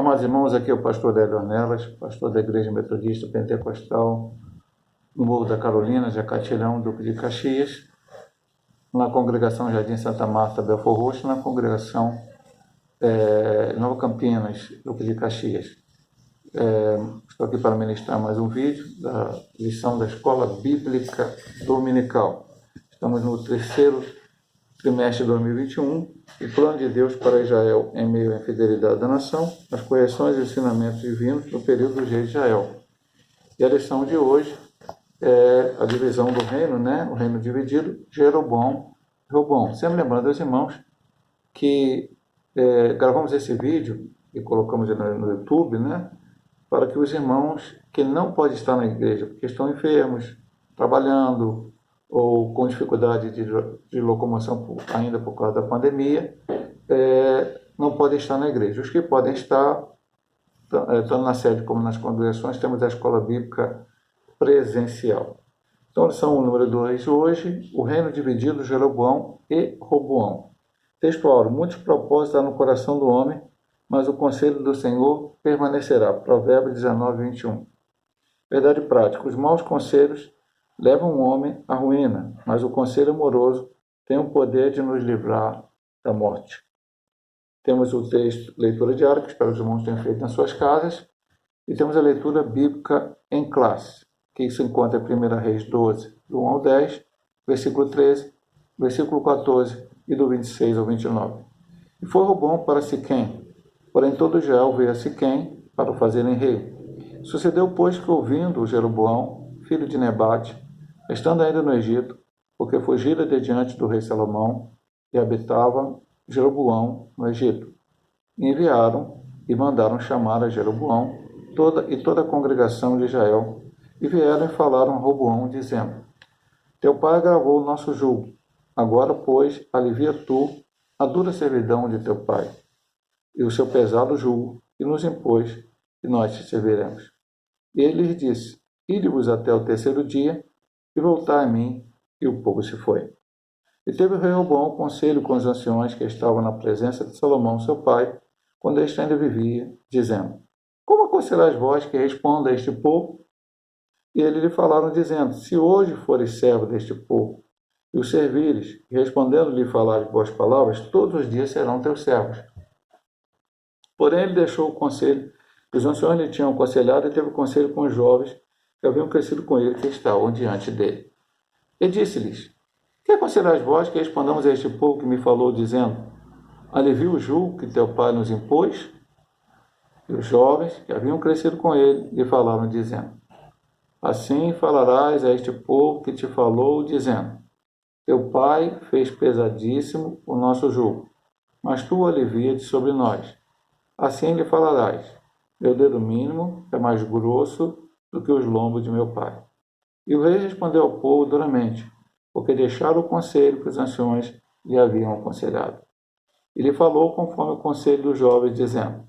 Amados irmãos, aqui é o pastor Hélio Ornelas, pastor da Igreja Metodista Pentecostal, no Morro da Carolina, Jacatilhão, Duque de Caxias, na congregação Jardim Santa Marta, Belfor Roxo, na congregação Nova Campinas, Duque de Caxias. Estou aqui para ministrar mais um vídeo da lição da Escola Bíblica Dominical. Estamos no terceiro trimestre de 2021, e o plano de Deus para Israel em meio à infidelidade da nação, as correções e ensinamentos divinos no período do rei de Israel. E a lição de hoje é a divisão do reino, o reino dividido, Jeroboão e Roboão. Sempre lembrando aos irmãos que gravamos esse vídeo e colocamos no YouTube, para que os irmãos que não podem estar na igreja, porque estão enfermos, trabalhando, ou com dificuldade de locomoção ainda por causa da pandemia, não podem estar na igreja. Os que podem estar, tanto na sede como nas congregações, temos a escola bíblica presencial. Então, lição número 2 hoje, o reino dividido, Jeroboão e Roboão. Textual: muitos propósitos há no coração do homem, mas o conselho do Senhor permanecerá. Provérbios 19, 21. Verdade prática: os maus conselhos levam um homem à ruína, mas o conselho amoroso tem o poder de nos livrar da morte. Temos o texto, leitura diária, que espero que os irmãos tenham feito nas suas casas, e temos a leitura bíblica em classe, que se encontra em 1 Reis 12, do 1 ao 10, versículo 13, versículo 14 e do 26 ao 29. E foi Roboão para Siquém, porém todo Israel veio a Siquém para o fazerem rei. Sucedeu, pois, que ouvindo Jeroboão, filho de Nebate, estando ainda no Egito, porque fugira de diante do rei Salomão, e habitava Jeroboão no Egito. E enviaram e mandaram chamar a Jeroboão toda a congregação de Israel, e vieram e falaram a Roboão, dizendo: teu pai agravou o nosso jugo, agora, pois, alivia tu a dura servidão de teu pai, e o seu pesado jugo, e nos impôs, e nós te serviremos. E ele lhes disse: ide-vos até o terceiro dia, e voltai a mim. E o povo se foi. E teve o rei Roboão conselho com os anciões que estavam na presença de Salomão, seu pai, quando este ainda vivia, dizendo: como aconselhais vós que responda a este povo? E eles lhe falaram, dizendo: se hoje fores servo deste povo, e o servires, e respondendo-lhe falares boas palavras, todos os dias serão teus servos. Porém ele deixou o conselho que os anciões lhe tinham aconselhado, e teve conselho com os jovens que haviam crescido com ele, que estavam diante dele. E disse-lhes: que aconselhais vós que respondamos a este povo que me falou, dizendo: alivia o jugo que teu pai nos impôs? E os jovens que haviam crescido com ele lhe falaram, dizendo: assim falarás a este povo que te falou, dizendo: teu pai fez pesadíssimo o nosso jugo, mas tu alivia-te sobre nós. Assim lhe falarás: meu dedo mínimo é mais grosso do que os lombos de meu pai. E o rei respondeu ao povo duramente, porque deixaram o conselho que os anciões lhe haviam aconselhado. E lhe falou conforme o conselho dos jovens, dizendo: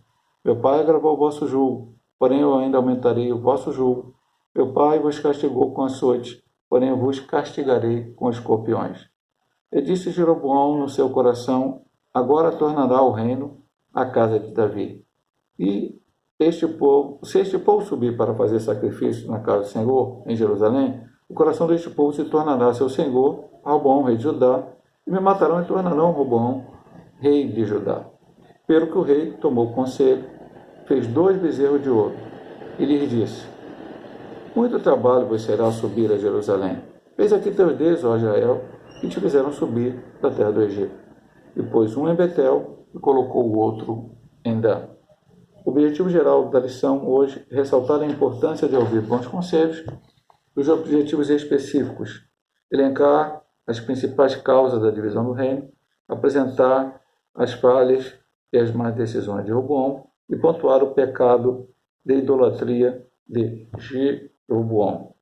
meu pai agravou o vosso jugo, porém eu ainda aumentarei o vosso jugo. Meu pai vos castigou com açoite, porém eu vos castigarei com escorpiões. E disse Jeroboão no seu coração: agora tornará o reino à casa de Davi. E se este povo subir para fazer sacrifício na casa do Senhor, em Jerusalém, o coração deste povo se tornará seu senhor, Roboão, rei de Judá, e me matarão e tornarão Roboão, rei de Judá. Pelo que o rei tomou conselho, fez 2 bezerros de ouro, e lhes disse: muito trabalho vos será subir a Jerusalém. Eis aqui teus deuses, ó Israel, que te fizeram subir da terra do Egito. E pôs um em Betel, e colocou o outro em Dan. O objetivo geral da lição hoje é ressaltar a importância de ouvir bons conselhos, os objetivos específicos: elencar as principais causas da divisão do reino, apresentar as falhas e as más decisões de Roboão e pontuar o pecado de idolatria de Jeroboão.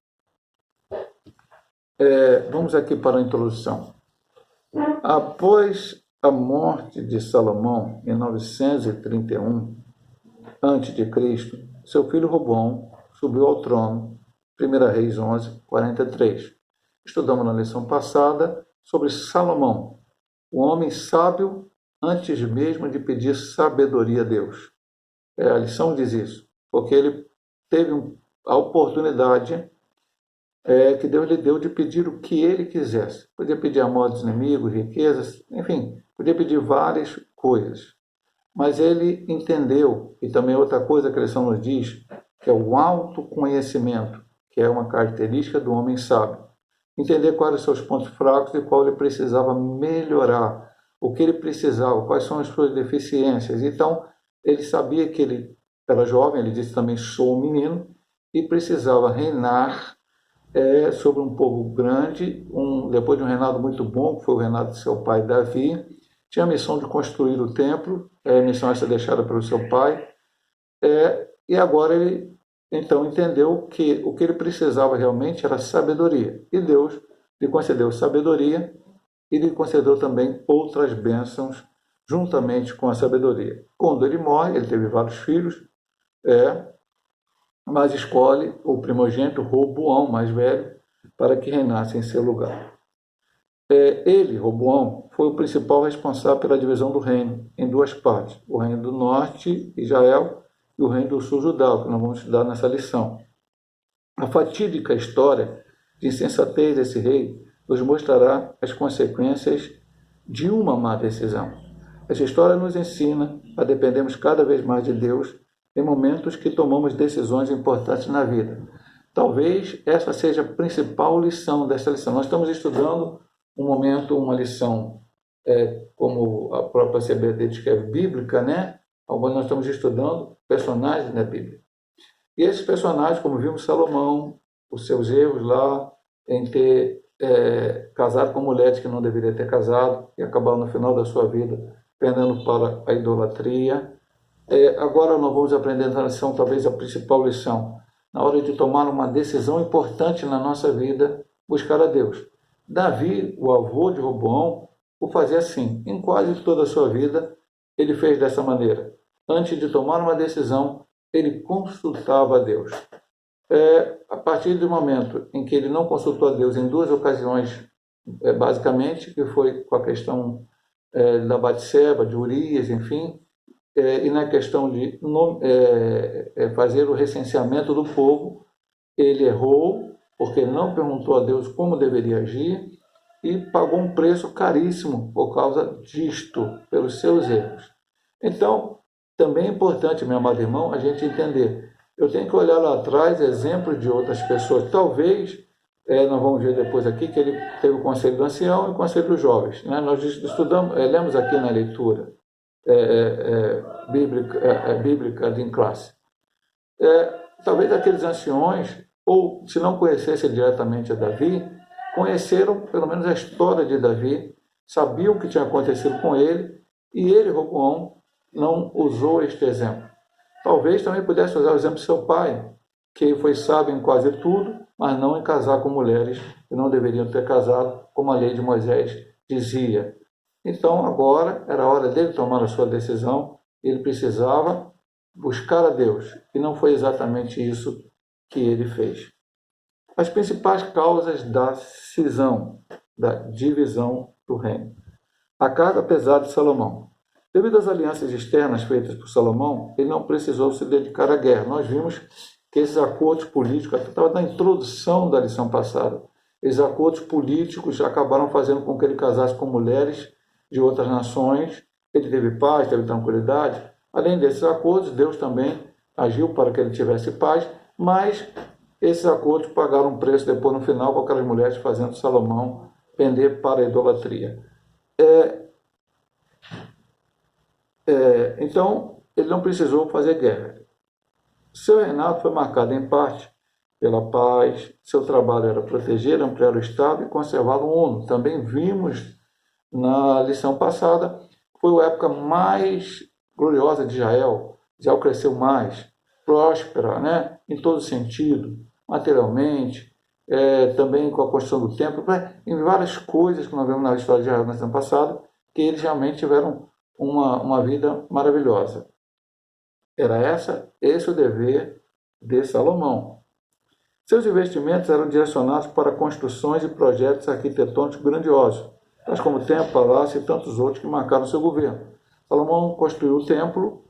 Vamos aqui para a introdução. Após a morte de Salomão em 931 a.C., seu filho Roboão subiu ao trono, 1 Reis 11, 43. Estudamos na lição passada sobre Salomão, o homem sábio antes mesmo de pedir sabedoria a Deus. A lição diz isso, porque ele teve a oportunidade que Deus lhe deu de pedir o que ele quisesse. Podia pedir a morte dos inimigos, riquezas, enfim, podia pedir várias coisas. Mas ele entendeu, e também outra coisa que a lição nos diz, que é o autoconhecimento, que é uma característica do homem sábio. Entender quais eram os seus pontos fracos e qual ele precisava melhorar, o que ele precisava, quais são as suas deficiências. Então, ele sabia que ele era jovem, ele disse também, sou um menino, e precisava reinar sobre um povo grande, depois de um reinado muito bom, que foi o reinado de seu pai Davi. Tinha a missão de construir o templo, a missão essa deixada pelo seu pai, e agora ele então entendeu que o que ele precisava realmente era sabedoria, e Deus lhe concedeu sabedoria e lhe concedeu também outras bênçãos juntamente com a sabedoria. Quando ele morre, ele teve vários filhos, mas escolhe o primogênito Roboão, mais velho, para que reinasse em seu lugar. Ele, Roboão, foi o principal responsável pela divisão do reino em duas partes, o reino do norte, Israel, e o reino do sul, Judá, que nós vamos estudar nessa lição. A fatídica história de insensatez desse rei nos mostrará as consequências de uma má decisão. Essa história nos ensina a dependermos cada vez mais de Deus em momentos que tomamos decisões importantes na vida. Talvez essa seja a principal lição dessa lição. Nós estamos estudando um momento, uma lição, como a própria CBD diz que é bíblica, né? Agora nós estamos estudando personagens da Bíblia. E esses personagens, como vimos Salomão, os seus erros lá em ter casado com mulheres que não deveria ter casado e acabaram no final da sua vida pendendo para a idolatria. Agora nós vamos aprender na lição, talvez a principal lição, na hora de tomar uma decisão importante na nossa vida, buscar a Deus. Davi, o avô de Roboão, o fazia assim. Em quase toda a sua vida, ele fez dessa maneira. Antes de tomar uma decisão, ele consultava a Deus. A partir do momento em que ele não consultou a Deus em duas ocasiões, basicamente, que foi com a questão da Batseba, de Urias, enfim, e na questão de fazer o recenseamento do povo, ele errou, porque não perguntou a Deus como deveria agir e pagou um preço caríssimo por causa disto, pelos seus erros. Então, também é importante, meu amado irmão, a gente entender. Eu tenho que olhar lá atrás exemplos de outras pessoas. Talvez, nós vamos ver depois aqui, que ele teve o conselho do ancião e o conselho dos jovens. Né? Nós estudamos, lemos aqui na leitura bíblica em classe. Talvez aqueles anciões, ou se não conhecessem diretamente a Davi, conheceram pelo menos a história de Davi, sabiam o que tinha acontecido com ele, e ele, Roboão, não usou este exemplo. Talvez também pudesse usar o exemplo de seu pai, que foi sábio em quase tudo, mas não em casar com mulheres que não deveriam ter casado, como a lei de Moisés dizia. Então, agora era a hora dele tomar a sua decisão, ele precisava buscar a Deus, e não foi exatamente isso que ele fez. As principais causas da cisão, da divisão do reino. A carga pesada de Salomão. Devido às alianças externas feitas por Salomão, ele não precisou se dedicar à guerra. Nós vimos que esses acordos políticos, até estava na introdução da lição passada, esses acordos políticos acabaram fazendo com que ele casasse com mulheres de outras nações, ele teve paz, teve tranquilidade. Além desses acordos, Deus também agiu para que ele tivesse paz, mas esses acordos pagaram um preço depois no final, com aquelas mulheres fazendo Salomão pender para a idolatria. Então, ele não precisou fazer guerra. Seu reinado foi marcado em parte pela paz, seu trabalho era proteger, ampliar o Estado e conservar o uno. Também vimos na lição passada, foi a época mais gloriosa de Israel. Israel cresceu mais, próspera, né? Em todo sentido, materialmente, também com a construção do templo, em várias coisas que nós vemos na história de Israel na lição passada, que eles realmente tiveram uma vida maravilhosa. Era esse o dever de Salomão. Seus investimentos eram direcionados para construções e projetos arquitetônicos grandiosos, tais como o templo, palácio e tantos outros que marcaram seu governo. Salomão construiu o templo,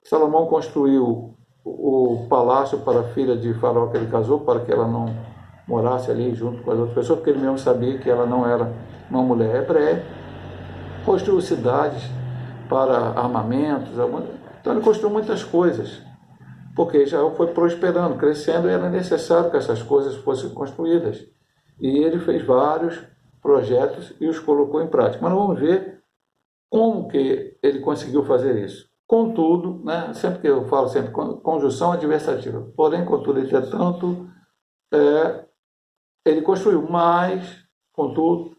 Salomão construiu o palácio para a filha de Faraó que ele casou, para que ela não morasse ali junto com as outras pessoas, porque ele mesmo sabia que ela não era uma mulher hebreia. Construiu cidades para armamentos, então ele construiu muitas coisas, porque Israel foi prosperando, crescendo, e era necessário que essas coisas fossem construídas. E ele fez vários projetos e os colocou em prática. Mas nós vamos ver como que ele conseguiu fazer isso. Contudo, né, sempre que eu falo sempre conjunção adversativa, porém, contudo, entretanto, ele construiu, mas, contudo,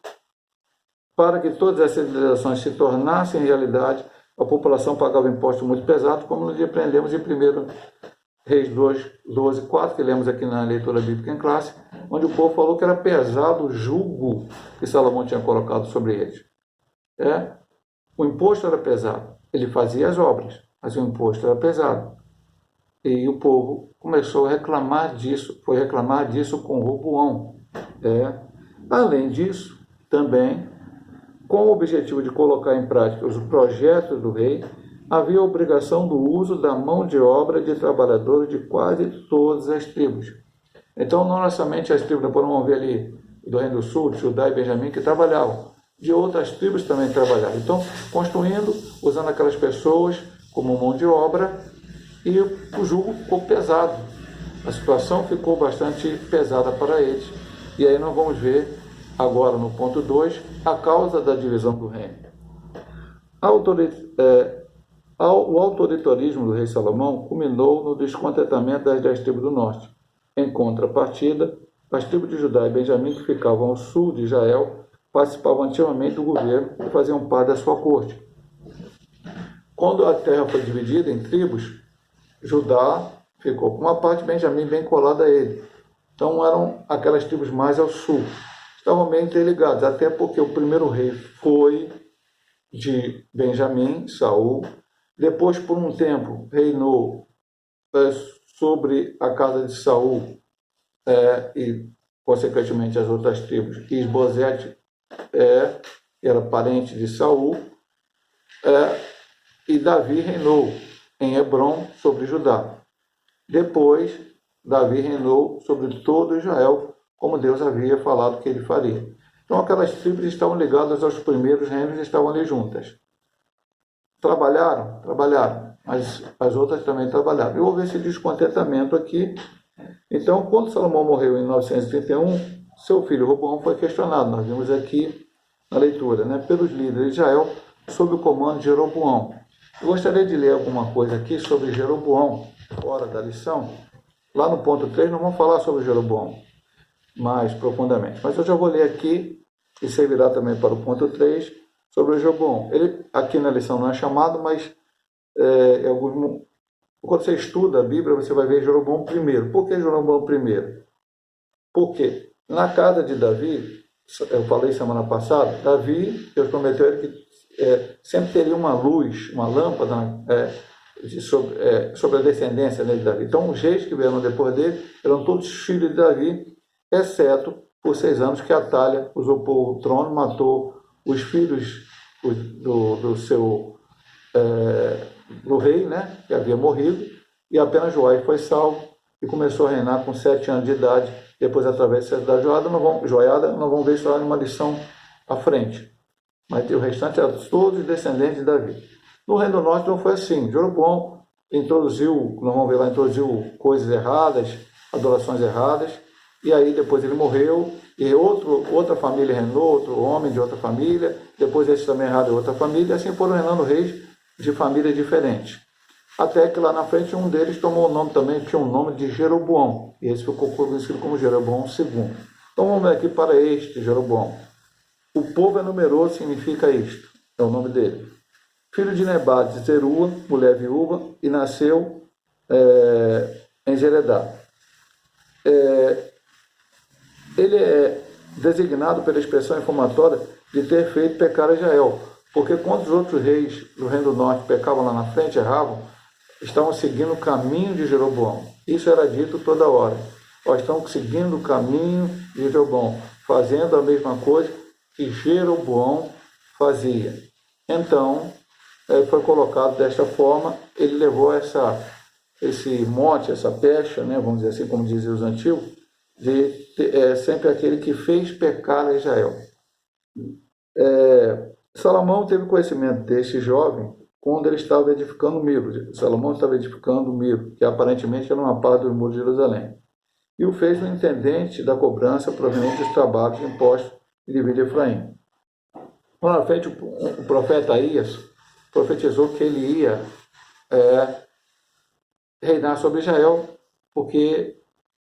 para que todas essas civilizações se tornassem realidade, a população pagava impostos muito pesados, como nós aprendemos em 1 Reis 12, 4, que lemos aqui na leitura bíblica em classe, onde o povo falou que era pesado o jugo que Salomão tinha colocado sobre eles. O imposto era pesado, ele fazia as obras, mas o imposto era pesado. E o povo começou a reclamar disso, foi reclamar disso com Roboão. Além disso, também, com o objetivo de colocar em prática os projetos do rei, havia a obrigação do uso da mão de obra de trabalhadores de quase todas as tribos. Então, não somente as tribos, depois vamos ver ali do Reino do Sul, de Judá e Benjamim, que trabalhavam, de outras tribos também trabalhavam. Então, construindo, usando aquelas pessoas como mão de obra, e o jugo ficou pesado. A situação ficou bastante pesada para eles. E aí nós vamos ver agora no ponto 2, a causa da divisão do reino. O autoritarismo do rei Salomão culminou no descontentamento das 10 tribos do norte. Em contrapartida, as tribos de Judá e Benjamim, que ficavam ao sul de Israel, participavam ativamente do governo e faziam parte da sua corte. Quando a terra foi dividida em tribos, Judá ficou com uma parte, Benjamim bem colada a ele. Então eram aquelas tribos mais ao sul. Estavam bem interligados, até porque o primeiro rei foi de Benjamim, Saul. Depois, por um tempo, reinou sobre a casa de Saul e, consequentemente, as outras tribos. Isbosete era parente de Saul. E Davi reinou em Hebrom sobre Judá. Depois, Davi reinou sobre todo Israel, como Deus havia falado que ele faria. Então, aquelas tribos estavam ligadas aos primeiros reinos e estavam ali juntas. Trabalharam, mas as outras também trabalharam. E houve esse descontentamento aqui. Então, quando Salomão morreu em 931, seu filho Roboão foi questionado. Nós vimos aqui na leitura, pelos líderes de Israel, sob o comando de Jeroboão. Eu gostaria de ler alguma coisa aqui sobre Jeroboão, fora da lição. Lá no ponto 3, nós vamos falar sobre Jeroboão mais profundamente. Mas eu já vou ler aqui, e servirá também para o ponto 3, sobre o Jeroboão. Ele, aqui na lição não é chamado, mas quando você estuda a Bíblia, você vai ver Jeroboão primeiro. Por que Jeroboão primeiro? Porque na casa de Davi, eu falei semana passada, Davi, Deus prometeu a ele que sempre teria uma luz, uma lâmpada sobre a descendência de Davi. Então, os reis que vieram depois dele eram todos filhos de Davi, exceto por 6 anos que Atalha usurpou o trono, matou os filhos do rei, que havia morrido, e apenas Joás foi salvo e começou a reinar com 7 anos de idade. Depois, através da cidade Joiada, nós vamos ver isso lá numa lição à frente. Mas o restante eram todos descendentes de Davi. No Reino do Norte não foi assim. Jeroboão introduziu coisas erradas, adorações erradas, e aí depois ele morreu, e outra família reinou, outro homem de outra família, depois esse também errado de outra família, e assim foram reinando reis de famílias diferentes. Até que lá na frente um deles tomou o nome também, tinha o nome de Jeroboão, e esse ficou conhecido como Jeroboão II. Então vamos ver aqui para este Jeroboão. O povo é numeroso, significa isto, é o nome dele. Filho de Nebat de Zerua, mulher viúva, e nasceu em Zeredá. Ele é designado pela expressão informatória de ter feito pecar a Israel, porque quando os outros reis do Reino do Norte pecavam lá na frente, erravam, estavam seguindo o caminho de Jeroboão. Isso era dito toda hora. Estão seguindo o caminho de Jeroboão, fazendo a mesma coisa que Jeroboão fazia. Então, foi colocado desta forma. Ele levou esse mote, essa pecha, né, vamos dizer assim, como diziam os antigos, de sempre aquele que fez pecar a Israel. Salomão teve conhecimento deste jovem quando ele estava edificando o Milo. Salomão estava edificando o Milo, que aparentemente era uma parte do muro de Jerusalém, e o fez o intendente da cobrança proveniente dos trabalhos impostos de Levi de Efraim. Lá na frente, o profeta Aías profetizou que ele ia reinar sobre Israel, porque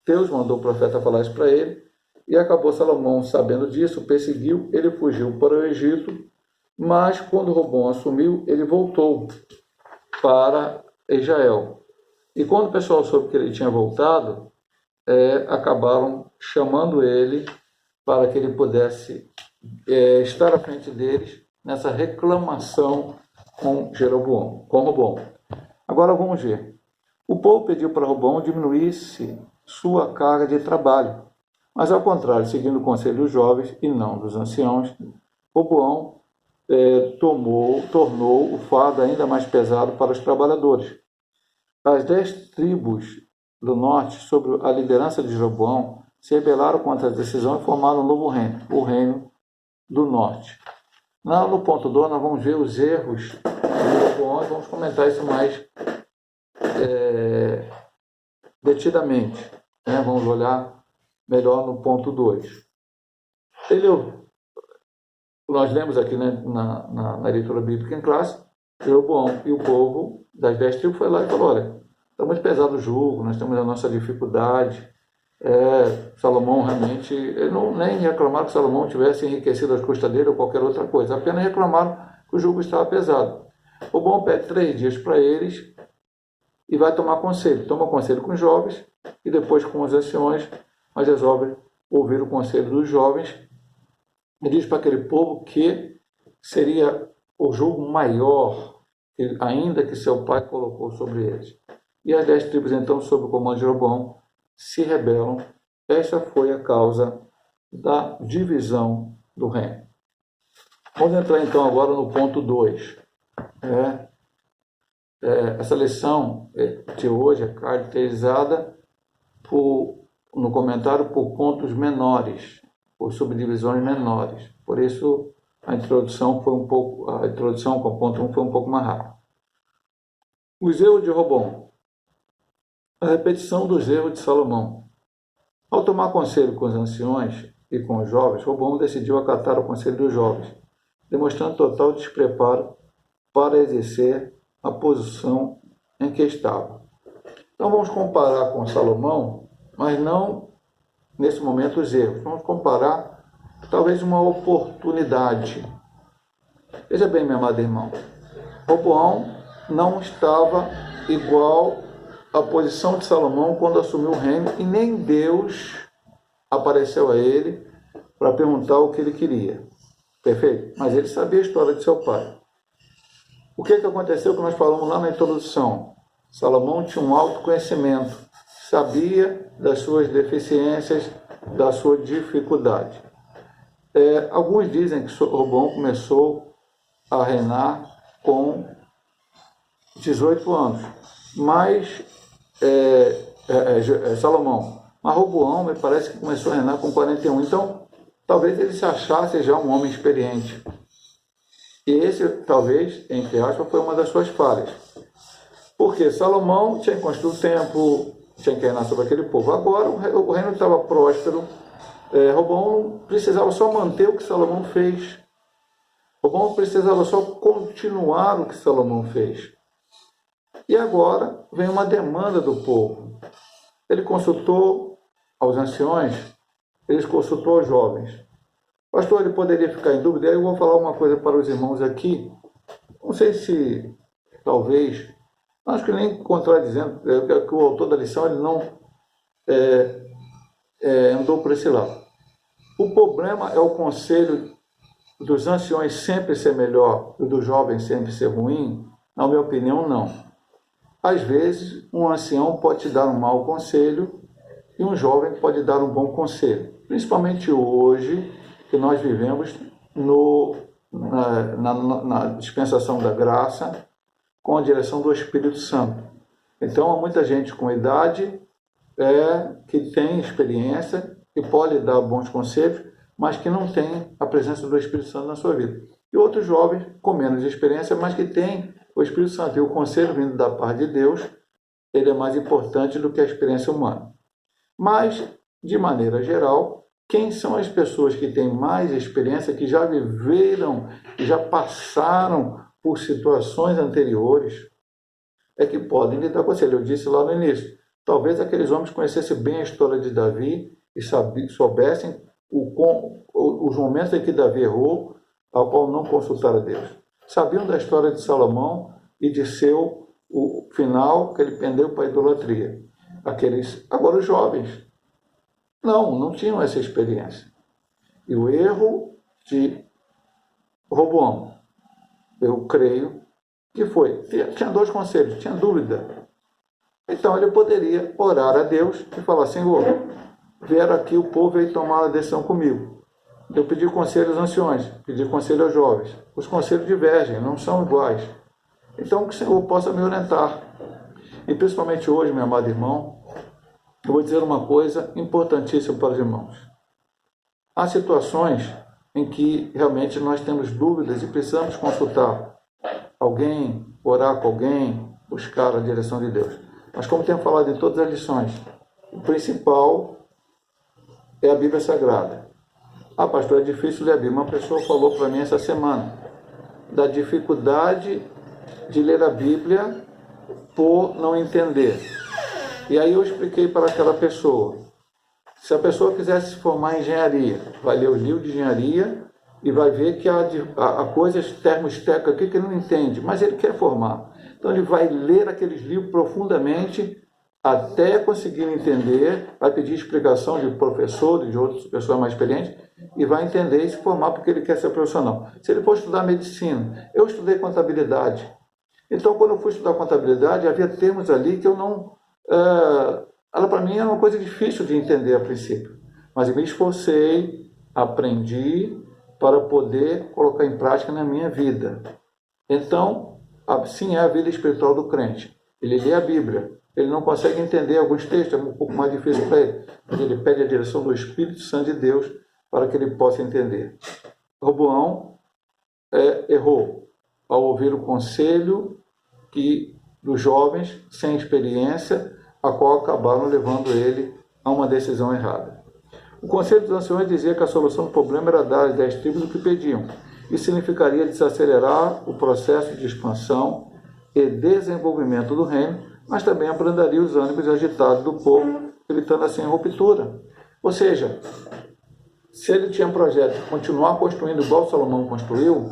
Deus mandou o profeta falar isso para ele, e acabou Salomão sabendo disso, perseguiu, ele fugiu para o Egito, mas quando Roboão assumiu, ele voltou para Israel. E quando o pessoal soube que ele tinha voltado, acabaram chamando ele para que ele pudesse estar à frente deles nessa reclamação com Roboão. Agora vamos ver. O povo pediu para Roboão diminuísse sua carga de trabalho, mas ao contrário, seguindo o conselho dos jovens e não dos anciãos, Roboão tornou o fardo ainda mais pesado para os trabalhadores. As 10 tribos do norte, sob a liderança de Jeroboão, se rebelaram contra a decisão e formaram um novo reino, o reino do norte. No ponto 2, nós vamos ver os erros de Jeroboão e vamos comentar isso mais detidamente. Vamos olhar melhor no ponto 2. Nós lemos aqui, né, na leitura bíblica em classe, Jeroboão e o povo das 10 tribos foi lá e falou: olha, está muito pesado o jugo, nós temos a nossa dificuldade. Salomão realmente, nem reclamaram que Salomão tivesse enriquecido às custas dele ou qualquer outra coisa, apenas reclamaram que o jugo estava pesado. Roboão pede 3 dias para eles e vai tomar conselho. Toma conselho com os jovens e depois com os anciões, mas resolve ouvir o conselho dos jovens e diz para aquele povo que seria o jugo maior ainda que seu pai colocou sobre eles. E as 10 tribos, então, sob o comando de Jeroboão, se rebelam. Essa foi a causa da divisão do reino. Vamos entrar, então, agora no ponto 2. Essa lição de hoje é caracterizada no comentário por pontos menores, por subdivisões menores. Por isso, a introdução com o ponto 1 foi um pouco mais rápida. Os erros de Roboão. A repetição dos erros de Salomão. Ao tomar conselho com os anciões e com os jovens, Roboão decidiu acatar o conselho dos jovens, demonstrando total despreparo para exercer a posição em que estava. Então vamos comparar com Salomão, mas não nesse momento os erros. Vamos comparar talvez uma oportunidade. Veja bem, meu amado irmão, Roboão não estava igual à posição de Salomão quando assumiu o reino, e nem Deus apareceu a ele para perguntar o que ele queria. Perfeito? Mas ele sabia a história de seu pai. O que aconteceu que nós falamos lá na introdução? Salomão tinha um autoconhecimento, sabia das suas deficiências, da sua dificuldade. Alguns dizem que Roboão começou a reinar com 18 anos, mas Salomão. Mas Roboão me parece que começou a reinar com 41. Então, talvez ele se achasse já um homem experiente. E esse, talvez, entre aspas, foi uma das suas falhas. Porque Salomão tinha construído o templo, tinha que reinar sobre aquele povo. Agora o reino estava próspero. Roboão precisava só manter o que Salomão fez. Roboão precisava só continuar o que Salomão fez. E agora vem uma demanda do povo. Ele consultou aos anciões, ele consultou aos jovens. Pastor, ele poderia ficar em dúvida? Eu vou falar uma coisa para os irmãos aqui. Não sei se, talvez, acho que nem contradizendo, que o autor da lição ele não andou por esse lado. O problema é o conselho dos anciões sempre ser melhor e dos jovens sempre ser ruim? Na minha opinião, não. Às vezes, um ancião pode te dar um mau conselho e um jovem pode dar um bom conselho. Principalmente hoje, que nós vivemos no na dispensação da graça com a direção do Espírito Santo. Então, há muita gente com idade que tem experiência, que pode dar bons conselhos, mas que não tem a presença do Espírito Santo na sua vida. E outros jovens com menos experiência, mas que têm o Espírito Santo. E o conselho vindo da parte de Deus, ele é mais importante do que a experiência humana. Mas, de maneira geral, quem são as pessoas que têm mais experiência, que já viveram, que já passaram por situações anteriores, é que podem lhe dar conselho. Eu disse lá no início, talvez aqueles homens conhecessem bem a história de Davi e soubessem os momentos em que Davi errou, ao qual não consultaram a Deus. Sabiam da história de Salomão e de o final que ele pendeu para a idolatria. Agora os jovens não tinham essa experiência. E o erro de Roboão, eu creio que foi, tinha 2 conselhos, tinha dúvida. Então ele poderia orar a Deus e falar, Senhor, vieram aqui o povo e tomar a decisão comigo. Eu pedi conselho aos anciões, pedi conselho aos jovens. Os conselhos divergem, não são iguais. Então que o Senhor possa me orientar. E principalmente hoje, meu amado irmão, eu vou dizer uma coisa importantíssima para os irmãos. Há situações em que realmente nós temos dúvidas e precisamos consultar alguém, orar com alguém, buscar a direção de Deus. Mas como tenho falado em todas as lições, o principal é a Bíblia Sagrada. Pastor, é difícil ler a Bíblia. Uma pessoa falou para mim essa semana da dificuldade de ler a Bíblia por não entender. E aí eu expliquei para aquela pessoa, se a pessoa quisesse se formar em engenharia, vai ler o livro de engenharia e vai ver que há coisas termostécnicas aqui que ele não entende, mas ele quer formar. Então ele vai ler aqueles livros profundamente até conseguir entender, vai pedir explicação de professores, de outras pessoas mais experientes, e vai entender e se formar porque ele quer ser profissional. Se ele for estudar medicina, eu estudei contabilidade. Então, quando eu fui estudar contabilidade, havia termos ali que eu não... ela para mim era uma coisa difícil de entender a princípio. Mas eu me esforcei, aprendi para poder colocar em prática na minha vida. Então, assim é a vida espiritual do crente. Ele lê a Bíblia, ele não consegue entender alguns textos, é um pouco mais difícil para ele, mas ele pede a direção do Espírito Santo de Deus para que ele possa entender. Roboão errou ao ouvir o conselho dos jovens sem experiência, a qual acabaram levando ele a uma decisão errada. O conselho dos anciões dizia que a solução do problema era dar às 10 tribos o que pediam. Isso significaria desacelerar o processo de expansão e desenvolvimento do reino, mas também abrandaria os ânimos agitados do povo, evitando assim a ruptura. Ou seja, se ele tinha um projeto de continuar construindo igual Salomão construiu,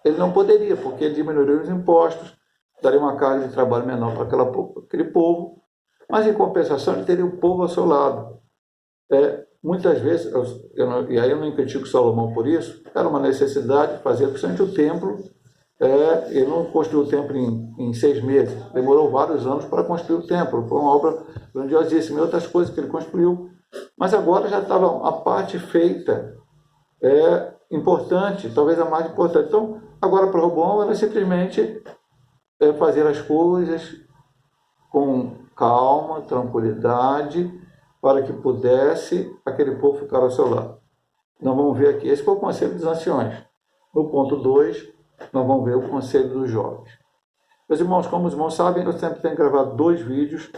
ele não poderia, porque ele diminuiria os impostos, daria uma carga de trabalho menor para aquele povo, mas em compensação ele teria o povo ao seu lado. Muitas vezes, e aí eu não critico Salomão por isso, era uma necessidade de fazer, principalmente o templo. Ele não construiu o templo em 6 meses, demorou vários anos para construir o templo, foi uma obra grandiosíssima e outras coisas que ele construiu, mas agora já estava a parte feita, importante, talvez a mais importante. Então, agora para Roboão era simplesmente fazer as coisas com calma, tranquilidade, para que pudesse aquele povo ficar ao seu lado. Nós vamos ver aqui, esse foi o conselho dos anciões. No ponto 2, nós vamos ver o conselho dos jovens. Meus irmãos, como os irmãos sabem, eu sempre tenho gravado 2 vídeos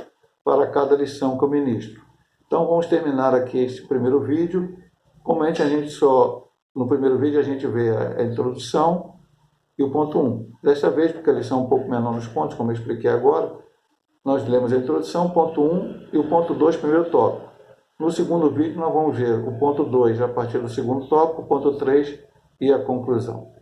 para cada lição que eu ministro. Então vamos terminar aqui esse primeiro vídeo. Comente, no primeiro vídeo a gente vê a introdução e o ponto 1. Desta vez, porque a lição é um pouco menor nos pontos, como eu expliquei agora, nós lemos a introdução, o ponto 1 e o ponto 2, primeiro tópico. No segundo vídeo nós vamos ver o ponto 2 a partir do segundo tópico, o ponto 3 e a conclusão.